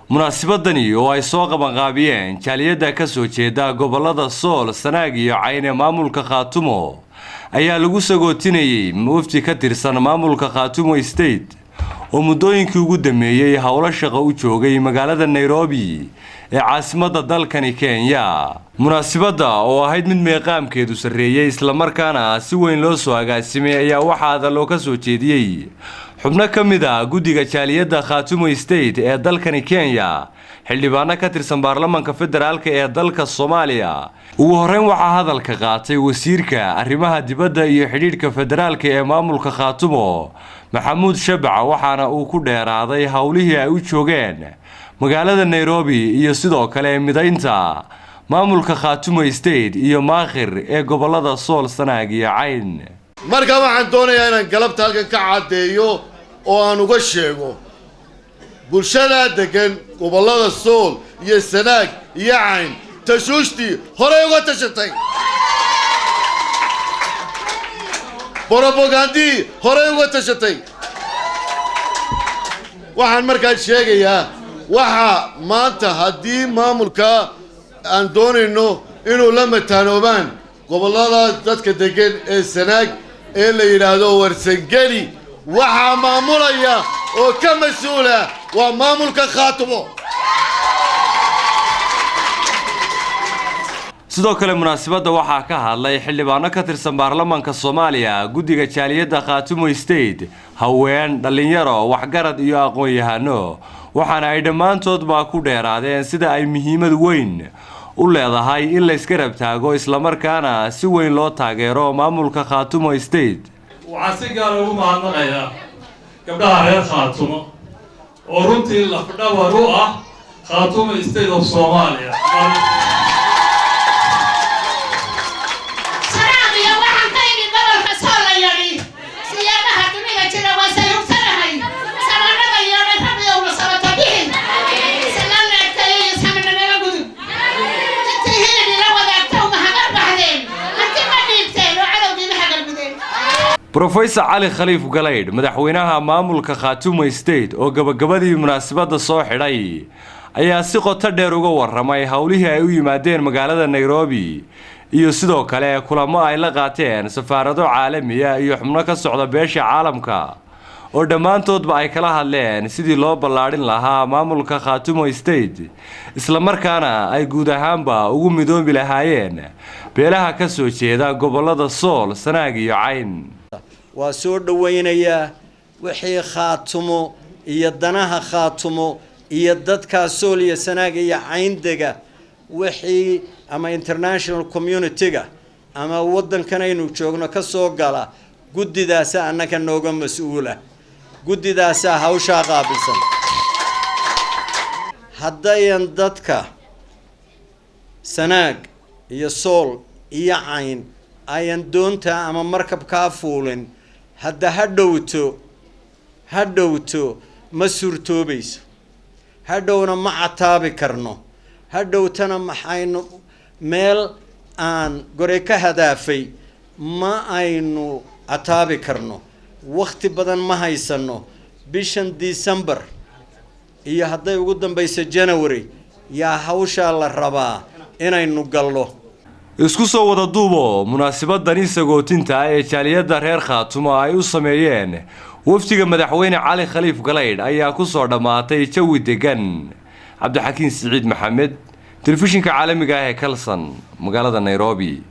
munaasabadani oo ay soo qabanqaabiyeen jaaliyada ka soo jeeda gobolada Sool, Sanaag iyo Cayn ee maamulka Khaatumo ayaa lagu sagootinayay mufti ka tirsan maamulka Khaatumo State oo muddooyinkii ugu dambeeyay hawlo shaqo u joogay magaalada Nairobi ee caasimadda dalkani Kenya. munaasabada oo ahayd mid meeqaamkeedu sareeyay isla markaana si weyn loo soo agaasimay ayaa waxaa loo ka soo jeediyay xubno ka mid ah guddiga jaaliyada Khaatumo State ee dalkani Kenya, xildhibaano ka tirsan baarlamaanka federaalka ee dalka Soomaaliya. ugu horreyn waxaa hadalka qaatay wasiirka arrimaha dibadda iyo xidhiidhka federaalka ee maamulka Khaatumo, Maxamuud Shabac, waxaana uu ku dheeraaday hawlihii ay u joogeen magaalada Nairobi iyo sidoo kale midaynta maamulka Khaatumo State iyo Maakhir ee gobolada Sool, Sanaag iyo Cayn. marka waxaan doonayaa inaan galabta halkan ka cadeeyo oo aan uga sheego bulshada degan gobolada Sool iyo Sanaag iyo Cayn tashuushtii hore uga tashatay, propagandii hore uga tashatay. waxaan markaa sheegayaa waxa maanta haddii maamulka aan doonayno inuu la mataanoobaan gobolada dadka degan ee Sanaag ee la yiraahdo Warsangeli, waxa maamulaya oo ka mas'uula waa maamulka Khaatumo. sidoo kale munaasabada waxaa ka hadlay xildhibaano ka tirsan baarlamaanka Soomaaliya, guddiga jaaliyada Khaatumo State, haween, dhalinyaro, waxgarad iyo aqoon-yahano, waxaana ay dhammaantoodba ku dheeraadeen sida ay muhiimad weyn u leedahay in la iska rab taago isla markaana si weyn loo taageero maamulka Khaatumo State. waxaan si gaar ah ugu mahadnaqayaa gabdhaha reer Khaatumo oo runtii lafdhabar u ah Khaatumo State of Soomaaliya. Professor Ali Khaliif Galayd, madaxweynaha maamulka Khaatumo State oo gabagabadii munaasabada soo xidhay, ayaa si qoto dheer uga warramay hawlihii ay u yimaadeen magaalada Nairobi iyo sidoo kale kulamo ay la qaateen safaarado caalami ah iyo xubno ka socda beesha caalamka oo dhammaantoodba ay kala hadleen sidii loo ballaarin lahaa maamulka Khaatumo State isla markaana ay guud ahaanba ugu midoobi lahaayeen beelaha ka soo jeeda gobolada Sool, Sanaag iyo Cayn. waa soo dhaweynaya wixii Khaatumo iyo danaha Khaatumo iyo dadka Sool iyo Sanaag iyo Cayn dega wixii ama international community-ga ama wadankan aynu joogno ka soo gala guddidaas annaka nooga mas'uula, guddidaas hawsha qaabilsan. haddayan dadka Sanaag iyo Sool iyo Cayn ayan doonta ama markabka fuulin hadda hadhowto ma suurtoobayso, hadhowna ma cataabi karno, hadhowtana maxaynu meel aan gore ka hadaafay ma aynu cataabi karno. waqti badan ma haysano, bishan December iyo hadday ugu dambayso January yaa hawsha la rabaa inaynu gallo. isku soo wada duubo munaasabadani sagootinta ee jaaliyada reer Khaatumo ay u sameeyeen wafdiga madaxweyne Ali Khaliif Galayd ayaa ku soo dhamaatay jawi degan. Cabdixakiin Siciid Maxamed, telefishinka caalamiga ah ee Kalsan, magaalada Nairobi.